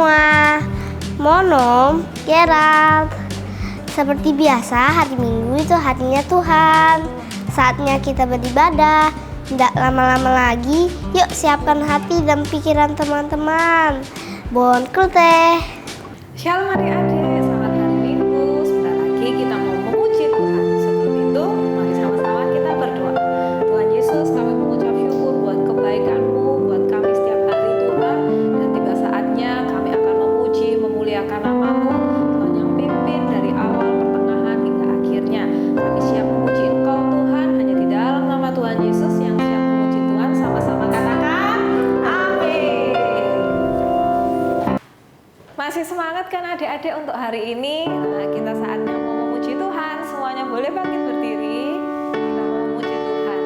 semua, Monom, Gerald. Seperti biasa, hari Minggu itu harinya Tuhan. Saatnya kita beribadah. Tidak lama-lama lagi, yuk siapkan hati dan pikiran teman-teman. Bon teh. Shalom adik-adik, selamat hari Minggu. Sebentar lagi kita mau memuji Tuhan. Sebelum itu, mari sama-sama kita berdoa. Tuhan Yesus, kami mengucap syukur buat kebaikan-Mu, buat kami setiap hari Tuhan. Dan tiba saatnya kami akan memuji, memuliakan nama-Mu. Tuhan yang pimpin dari awal, pertengahan, hingga akhirnya. Kami siap memuji Engkau Tuhan, hanya di dalam nama Tuhan Yesus yang siap memuji Tuhan. Sama-sama katakan, amin. Masih semangat kan adik-adik untuk hari ini? Nah, kita saatnya mau memuji Tuhan. Semuanya boleh bangkit berdiri. Kita mau memuji Tuhan.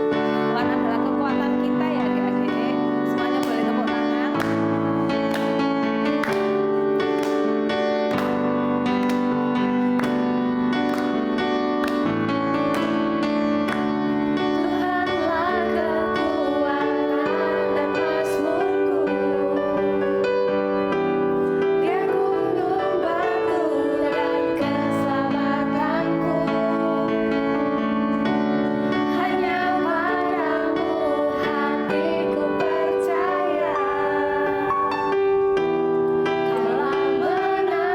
Tuhan adalah kekuatan kita ya adik-adik. Semuanya boleh tepuk tangan. Tuhanlah kekuatan dan mazmurku. Dia gunung batu dan keselamatanku. Hanya padamu hatiku percaya. Kaulah menara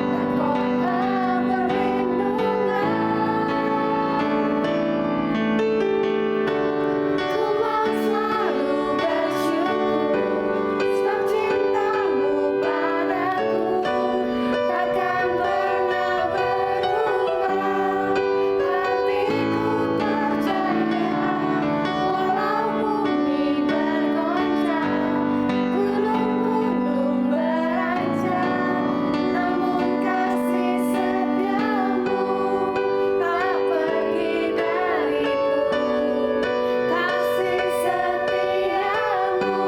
dan kota perlindungan. Ku mau selalu bersyukur sebab cintamu padaku takkan pernah berubah. Hatiku percaya walau bumi bergoncang, gunung-gunung beranjak, namun kasih setiamu tak pergi dariku. Kasih setiamu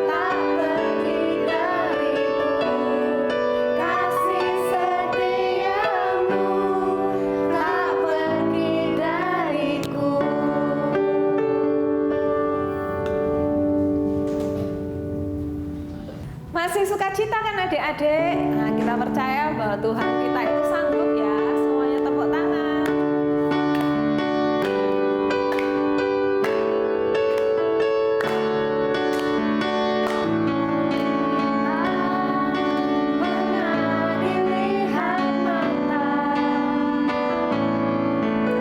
tak pergi dariku. Kasih setiamu tak pergi dariku. Masih sukacita kan adik-adik? Nah, kita percaya bahwa Tuhan kita itu sanggup ya. Semuanya tepuk tangan. Pernah dilihat mata,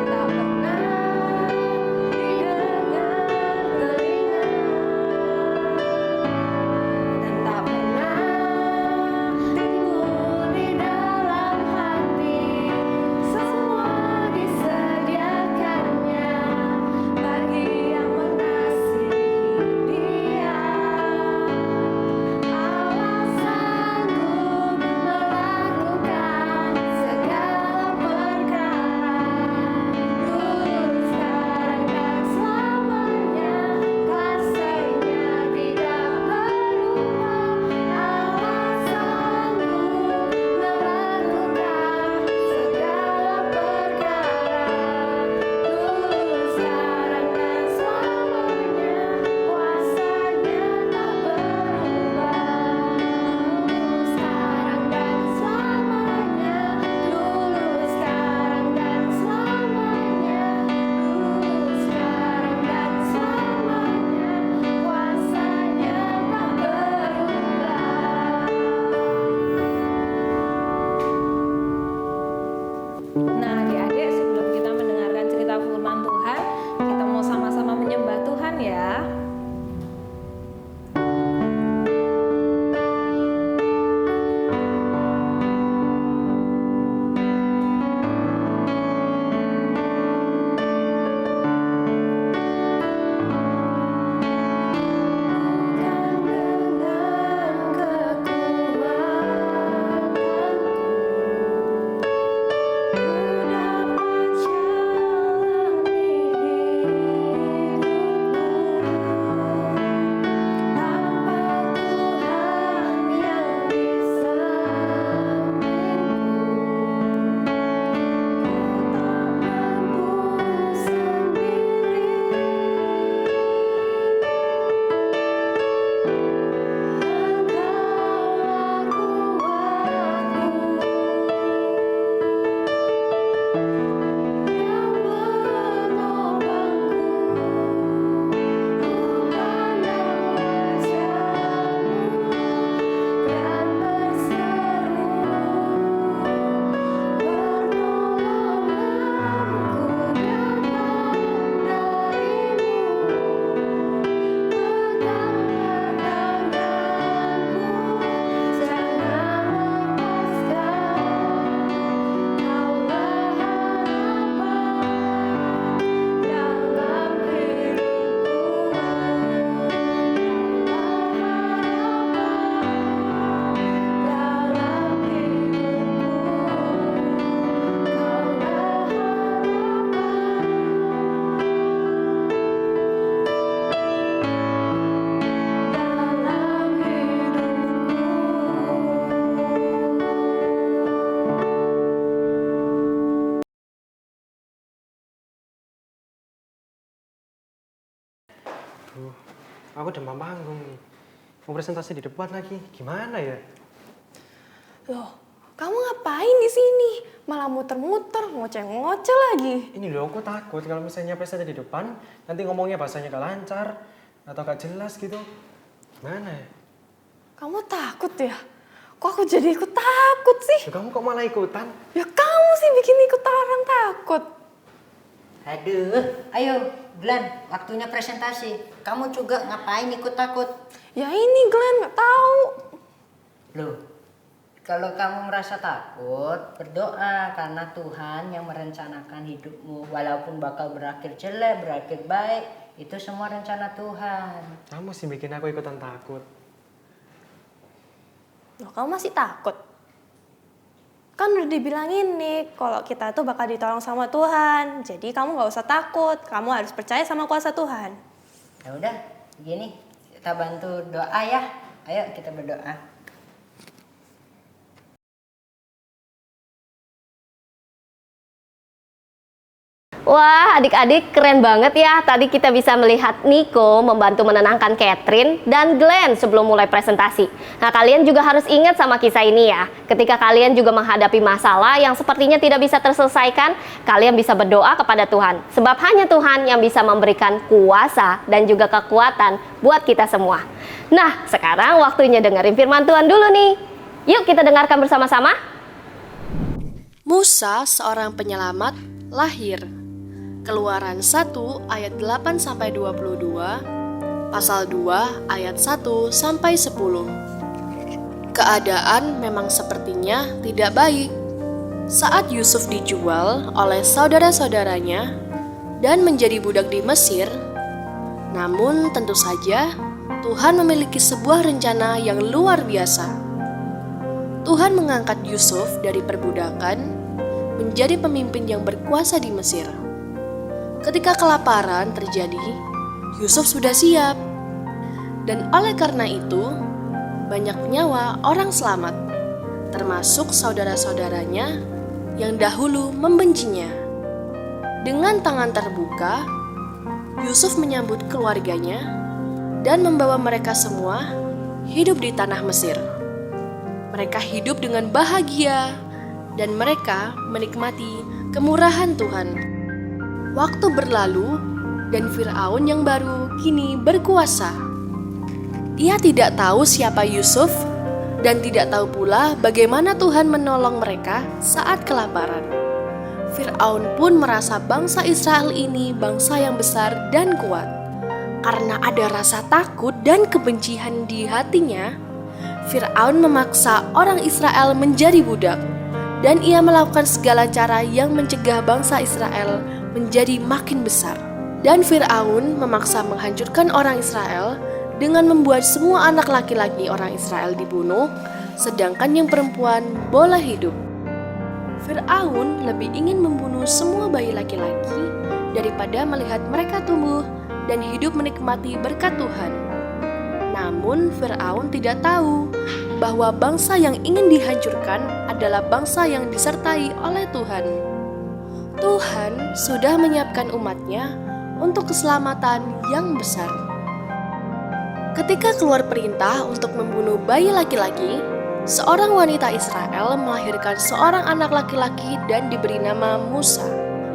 tak pernah didengar telinga, dan tak pernah timbul di dalam hati. Aduh, aku demam panggung nih. Mau presentasi di depan lagi, gimana ya? Loh, kamu ngapain di sini? Malah muter-muter, ngoceh-ngoceh lagi. Ini loh, aku takut kalau misalnya presentasi di depan, nanti ngomongnya bahasanya gak lancar, atau gak jelas gitu. Gimana ya? Kamu takut ya? Kok aku jadi ikut takut sih? Loh, kamu kok malah ikutan? Ya kamu sih bikin ikut orang takut. Aduh, ayo Glenn, waktunya presentasi. Kamu juga ngapain ikut takut? Ya ini Glenn nggak tahu. Loh, kalau kamu merasa takut, berdoa karena Tuhan yang merencanakan hidupmu. Walaupun bakal berakhir jelek, berakhir baik, itu semua rencana Tuhan. Kamu sih bikin aku ikutan takut. Loh, kamu masih takut? Kan udah dibilangin nih, kalau kita tuh bakal ditolong sama Tuhan. Jadi kamu nggak usah takut, kamu harus percaya sama kuasa Tuhan. Ya udah, gini, kita bantu doa ya. Ayo kita berdoa. Wah, adik-adik keren banget ya. Tadi kita bisa melihat Nico membantu menenangkan Catherine dan Glenn sebelum mulai presentasi. Nah, kalian juga harus ingat sama kisah ini ya. Ketika kalian juga menghadapi masalah yang sepertinya tidak bisa terselesaikan, kalian bisa berdoa kepada Tuhan. Sebab hanya Tuhan yang bisa memberikan kuasa dan juga kekuatan buat kita semua. Nah, sekarang waktunya dengerin firman Tuhan dulu nih. Yuk kita dengarkan bersama-sama. Musa, seorang penyelamat, lahir. Keluaran 1 ayat 8-22, pasal 2 ayat 1-10. Keadaan memang sepertinya tidak baik. Saat Yusuf dijual oleh saudara-saudaranya dan menjadi budak di Mesir, namun tentu saja Tuhan memiliki sebuah rencana yang luar biasa. Tuhan mengangkat Yusuf dari perbudakan menjadi pemimpin yang berkuasa di Mesir. Ketika kelaparan terjadi, Yusuf sudah siap. Dan oleh karena itu, banyak nyawa orang selamat, termasuk saudara-saudaranya yang dahulu membencinya. Dengan tangan terbuka, Yusuf menyambut keluarganya dan membawa mereka semua hidup di tanah Mesir. Mereka hidup dengan bahagia dan mereka menikmati kemurahan Tuhan. Waktu berlalu dan Firaun yang baru kini berkuasa. Ia tidak tahu siapa Yusuf dan tidak tahu pula bagaimana Tuhan menolong mereka saat kelaparan. Firaun pun merasa bangsa Israel ini bangsa yang besar dan kuat. Karena ada rasa takut dan kebencian di hatinya, Firaun memaksa orang Israel menjadi budak, dan ia melakukan segala cara yang mencegah bangsa Israel menjadi makin besar. Dan Firaun memaksa menghancurkan orang Israel dengan membuat semua anak laki-laki orang Israel dibunuh, sedangkan yang perempuan boleh hidup. Firaun lebih ingin membunuh semua bayi laki-laki daripada melihat mereka tumbuh dan hidup menikmati berkat Tuhan. Namun Firaun tidak tahu bahwa bangsa yang ingin dihancurkan adalah bangsa yang disertai oleh Tuhan. Tuhan sudah menyiapkan umatnya untuk keselamatan yang besar. Ketika keluar perintah untuk membunuh bayi laki-laki, seorang wanita Israel melahirkan seorang anak laki-laki dan diberi nama Musa.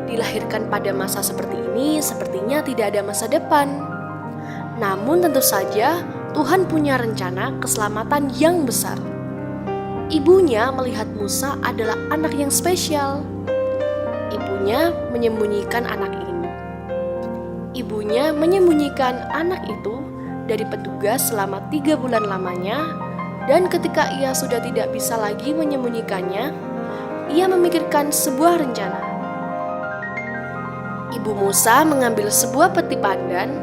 Dilahirkan pada masa seperti ini sepertinya tidak ada masa depan. Namun tentu saja Tuhan punya rencana keselamatan yang besar. Ibunya melihat Musa adalah anak yang spesial. Ibunya menyembunyikan anak ini. Ibunya menyembunyikan anak itu dari petugas selama 3 bulan lamanya, dan ketika ia sudah tidak bisa lagi menyembunyikannya, ia memikirkan sebuah rencana. Ibu Musa mengambil sebuah peti pandan,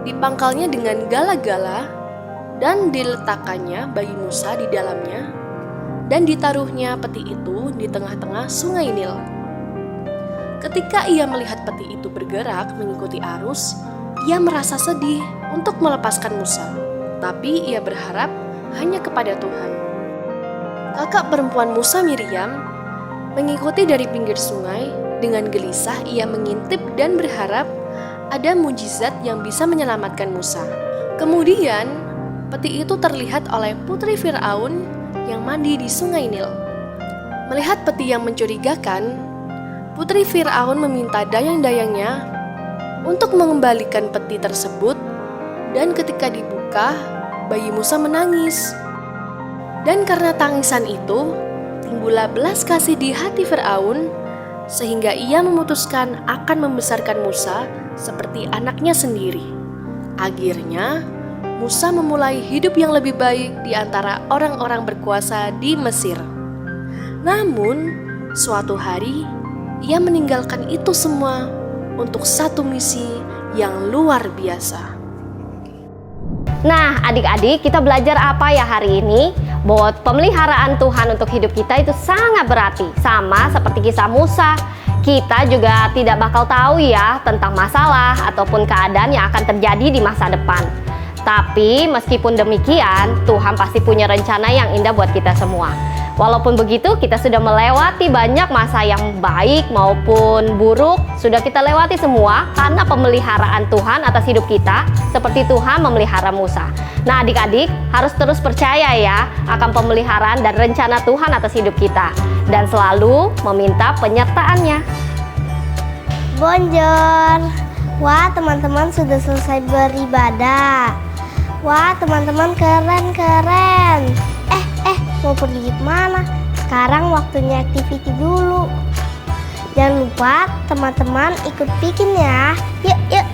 dipangkalnya dengan gala-gala, dan diletakkannya bayi Musa di dalamnya, dan ditaruhnya peti itu di tengah-tengah sungai Nil. Ketika ia melihat peti itu bergerak mengikuti arus, ia merasa sedih untuk melepaskan Musa, tapi ia berharap hanya kepada Tuhan. Kakak perempuan Musa, Miriam, mengikuti dari pinggir sungai. Dengan gelisah ia mengintip dan berharap ada mujizat yang bisa menyelamatkan Musa. Kemudian, peti itu terlihat oleh putri Firaun yang mandi di sungai Nil. Melihat peti yang mencurigakan, putri Firaun meminta dayang-dayangnya untuk mengembalikan peti tersebut, dan ketika dibuka, bayi Musa menangis. Dan karena tangisan itu, timbullah belas kasih di hati Firaun, sehingga ia memutuskan akan membesarkan Musa seperti anaknya sendiri. Akhirnya, Musa memulai hidup yang lebih baik di antara orang-orang berkuasa di Mesir. Namun, suatu hari, ia meninggalkan itu semua untuk satu misi yang luar biasa. Nah, adik-adik, kita belajar apa ya hari ini? Bahwa pemeliharaan Tuhan untuk hidup kita itu sangat berarti. Sama seperti kisah Musa, kita juga tidak bakal tahu ya tentang masalah ataupun keadaan yang akan terjadi di masa depan. Tapi meskipun demikian, Tuhan pasti punya rencana yang indah buat kita semua. Walaupun begitu, kita sudah melewati banyak masa yang baik maupun buruk. Sudah kita lewati semua karena pemeliharaan Tuhan atas hidup kita, seperti Tuhan memelihara Musa. Nah, adik-adik harus terus percaya ya akan pemeliharaan dan rencana Tuhan atas hidup kita, dan selalu meminta penyertaannya. Bonjour. Wah, teman-teman sudah selesai beribadah. Wah, teman-teman keren-keren. Mau pergi kemana? Sekarang waktunya activity dulu. Jangan lupa teman-teman ikut bikin ya. Yuk.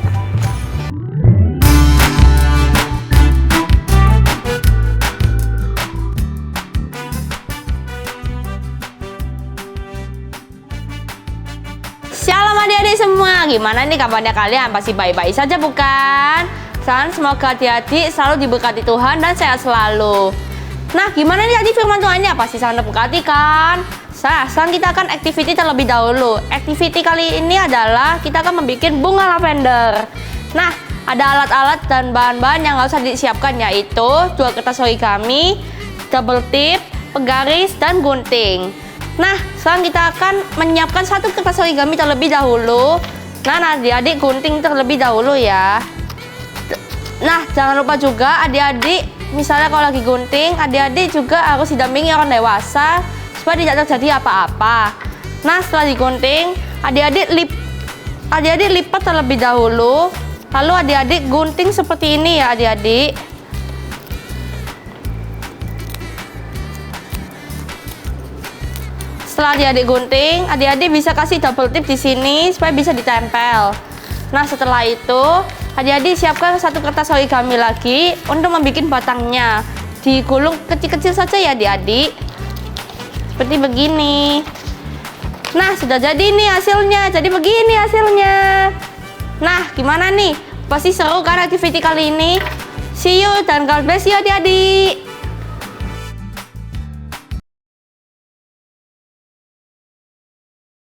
Shalom adik-adik semua, gimana nih kabarnya kalian? Pasti baik-baik saja bukan? Semoga adik-adik selalu diberkati Tuhan dan sehat selalu. Nah, gimana nih tadi firman Tuhannya? Pasti sangat diberkati kan? Sekarang kita akan activity terlebih dahulu. Activity kali ini adalah kita akan membuat bunga lavender. Nah, ada alat-alat dan bahan-bahan yang harus disiapkan, yaitu 2 kertas origami, double tip, penggaris, dan gunting. Nah, sekarang kita akan menyiapkan 1 kertas origami terlebih dahulu. Nah, adik-adik gunting terlebih dahulu ya. Nah, jangan lupa juga adik-adik, misalnya kalau lagi gunting, adik-adik juga harus didampingi orang dewasa supaya tidak terjadi apa-apa. Nah, setelah digunting, adik-adik lipat terlebih dahulu. Lalu adik-adik gunting seperti ini ya adik-adik. Setelah adik-adik gunting, adik-adik bisa kasih double tip di sini supaya bisa ditempel. Nah, setelah itu adik-adik siapkan 1 kertas origami lagi untuk membuat batangnya. Digulung kecil-kecil saja ya adik-adik. Seperti begini. Nah, sudah jadi nih hasilnya. Jadi begini hasilnya. Nah, gimana nih? Pasti seru kan activity kali ini? See you dan God bless you adik-adik.